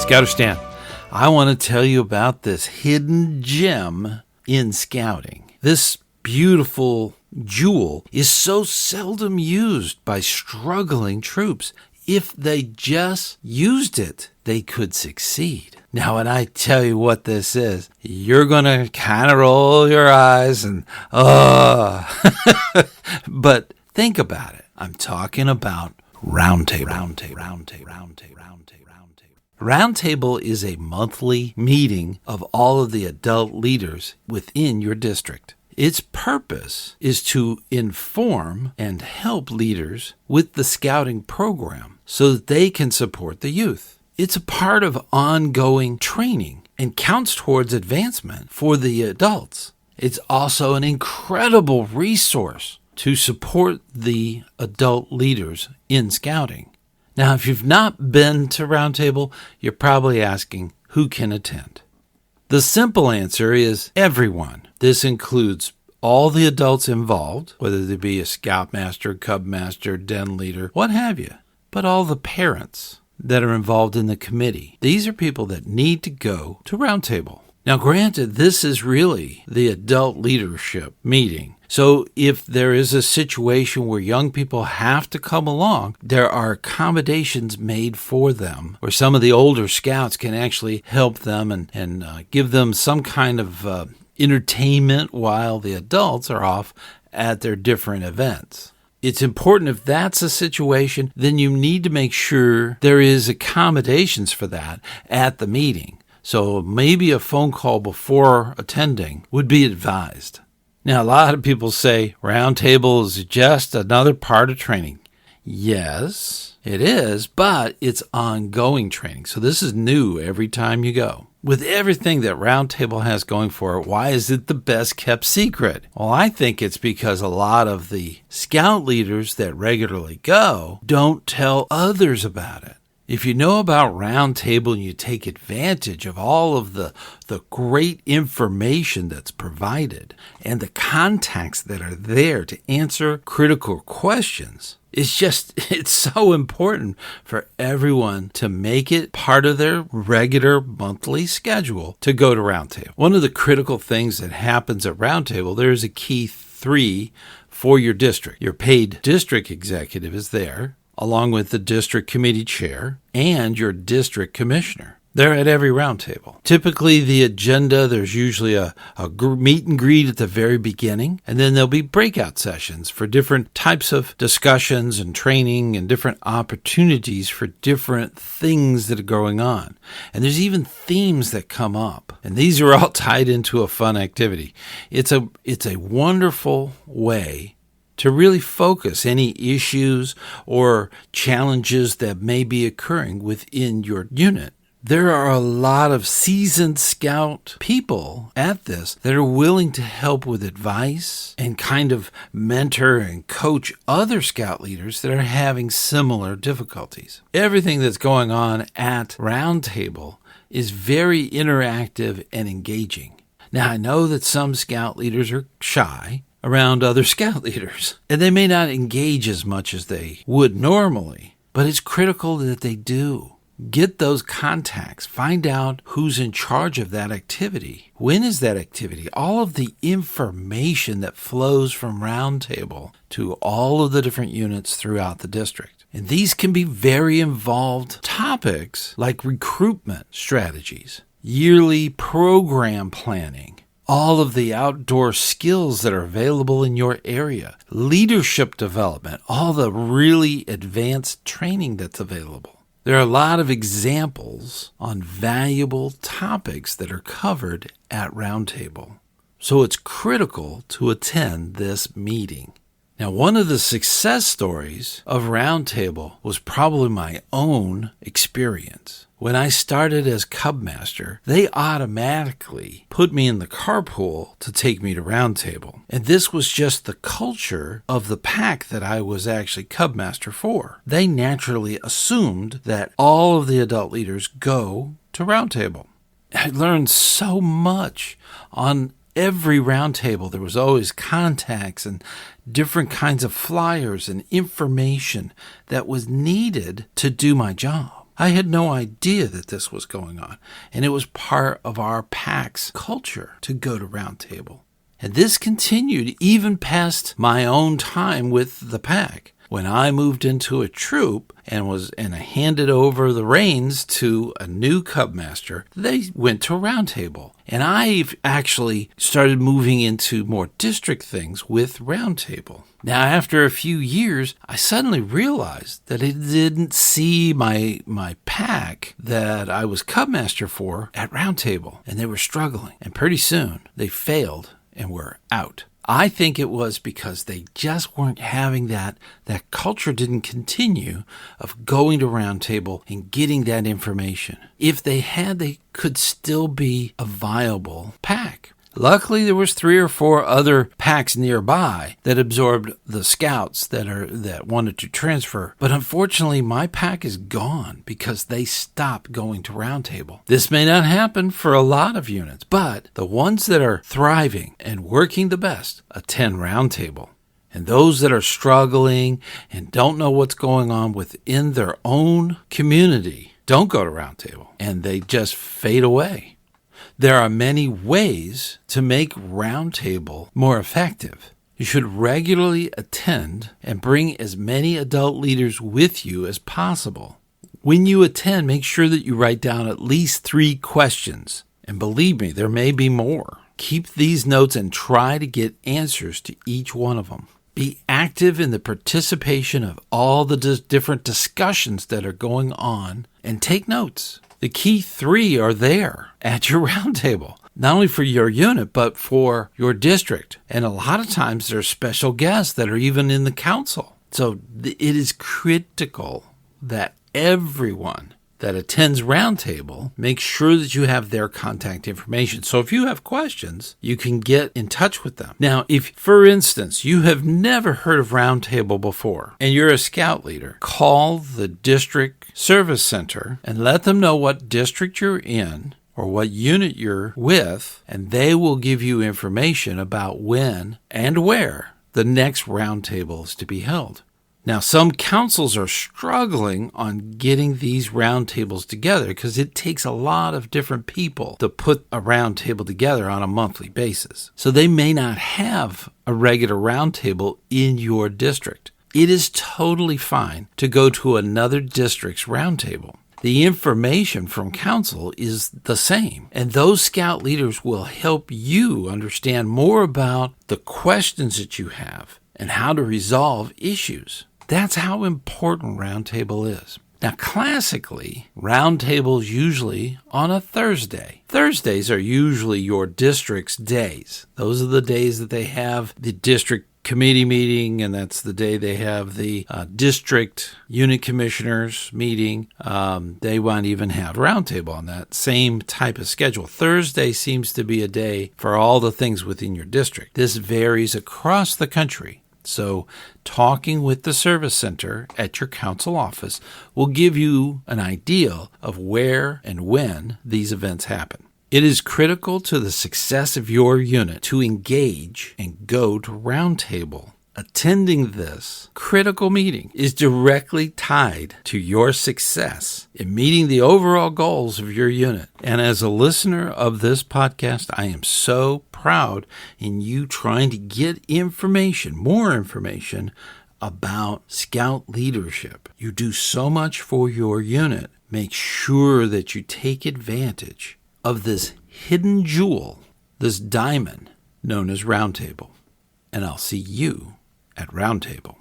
ScouterStan, I want to tell you about this hidden gem in scouting. This beautiful jewel is so seldom used by struggling troops. If they just used it, they could succeed. Now, when I tell you what this is, you're going to kind of roll your eyes and, but think about it. I'm talking about Rroundtable. Rroundtable is a monthly meeting of all of the adult leaders within your district. Its purpose is to inform and help leaders with the scouting program so that they can support the youth. It's a part of ongoing training and counts towards advancement for the adults. It's also an incredible resource to support the adult leaders in scouting. Now, if you've not been to Rroundtable, you're probably asking, who can attend? The simple answer is everyone. This includes all the adults involved, whether they be a scoutmaster, cub master, den leader, what have you, but all the parents that are involved in the committee. These are people that need to go to Rroundtable. Now, granted, this is really the adult leadership meeting. So if there is a situation where young people have to come along, there are accommodations made for them, where some of the older scouts can actually help them and give them some kind of entertainment while the adults are off at their different events. It's important if that's a situation, then you need to make sure there is accommodations for that at the meeting. So maybe a phone call before attending would be advised. Now, a lot of people say Rroundtable is just another part of training. Yes, it is, but it's ongoing training. So this is new every time you go. With everything that Rroundtable has going for it, why is it the best kept secret? Well, I think it's because a lot of the scout leaders that regularly go don't tell others about it. If you know about Rroundtable and you take advantage of all of the great information that's provided and the contacts that are there to answer critical questions, it's so important for everyone to make it part of their regular monthly schedule to go to Rroundtable. One of the critical things that happens at Rroundtable, there's a key 3 for your district. Your paid district executive is there, along with the district committee chair and your district commissioner. They're at every Rroundtable. Typically, the agenda, there's usually a meet and greet at the very beginning, and then there'll be breakout sessions for different types of discussions and training and different opportunities for different things that are going on. And there's even themes that come up, and these are all tied into a fun activity. It's a wonderful way to really focus any issues or challenges that may be occurring within your unit. There are a lot of seasoned scout people at this that are willing to help with advice and kind of mentor and coach other scout leaders that are having similar difficulties. Everything that's going on at Rroundtable is very interactive and engaging. Now, I know that some scout leaders are shy around other scout leaders, and they may not engage as much as they would normally, but it's critical that they do. Get those contacts. Find out who's in charge of that activity. When is that activity? All of the information that flows from Rroundtable to all of the different units throughout the district. And these can be very involved topics like recruitment strategies, yearly program planning, all of the outdoor skills that are available in your area, leadership development, all the really advanced training that's available. There are a lot of examples on valuable topics that are covered at Rroundtable. So it's critical to attend this meeting. Now, one of the success stories of Rroundtable was probably my own experience. When I started as cub master, they automatically put me in the carpool to take me to Rroundtable. And this was just the culture of the pack that I was actually cub master for. They naturally assumed that all of the adult leaders go to Rroundtable. I learned so much on every Rroundtable. There was always contacts and different kinds of flyers and information that was needed to do my job. I had no idea that this was going on, and it was part of our pack's culture to go to Roundtable. And this continued even past my own time with the pack. When I moved into a troop and I handed over the reins to a new cub master, they went to a Roundtable. And I've actually started moving into more district things with Roundtable. Now, after a few years, I suddenly realized that I didn't see my pack that I was cub master for at Roundtable, and they were struggling. And pretty soon, they failed and were out. I think it was because they just weren't having that culture didn't continue of going to Roundtable and getting that information. If they had, they could still be a viable pack. Luckily, there was 3 or 4 other packs nearby that absorbed the scouts that wanted to transfer. But unfortunately, my pack is gone because they stopped going to Roundtable. This may not happen for a lot of units, but the ones that are thriving and working the best attend Roundtable. And those that are struggling and don't know what's going on within their own community don't go to Roundtable, and they just fade away. There are many ways to make Roundtable more effective. You should regularly attend and bring as many adult leaders with you as possible. When you attend, make sure that you write down at least 3 questions. And believe me, there may be more. Keep these notes and try to get answers to each one of them. Be active in the participation of all the different discussions that are going on and take notes. The key 3 are there at your Roundtable, not only for your unit, but for your district. And a lot of times there's special guests that are even in the council. So it is critical that everyone that attends Roundtable make sure that you have their contact information. So if you have questions, you can get in touch with them. Now, if, for instance, you have never heard of Roundtable before and you're a scout leader, call the district service center and let them know what district you're in or what unit you're with, and they will give you information about when and where the next Roundtable is to be held. Now, some councils are struggling on getting these Roundtables together because it takes a lot of different people to put a Roundtable together on a monthly basis. So they may not have a regular Roundtable in your district. It is totally fine to go to another district's Roundtable. The information from council is the same, and those scout leaders will help you understand more about the questions that you have and how to resolve issues. That's how important Roundtable is. Now, classically, Roundtable's usually on a Thursday. Thursdays are usually your district's days. Those are the days that they have the district committee meeting, and that's the day they have the district unit commissioners meeting. They won't even have Roundtable on that same type of schedule. Thursday seems to be a day for all the things within your district. This varies across the country. So talking with the service center at your council office will give you an idea of where and when these events happen. It is critical to the success of your unit to engage and go to Roundtable. Attending this critical meeting is directly tied to your success in meeting the overall goals of your unit. And as a listener of this podcast, I am so proud in you trying to get information, more information about scout leadership. You do so much for your unit. Make sure that you take advantage of this hidden jewel, this diamond known as Roundtable. And I'll see you at Roundtable.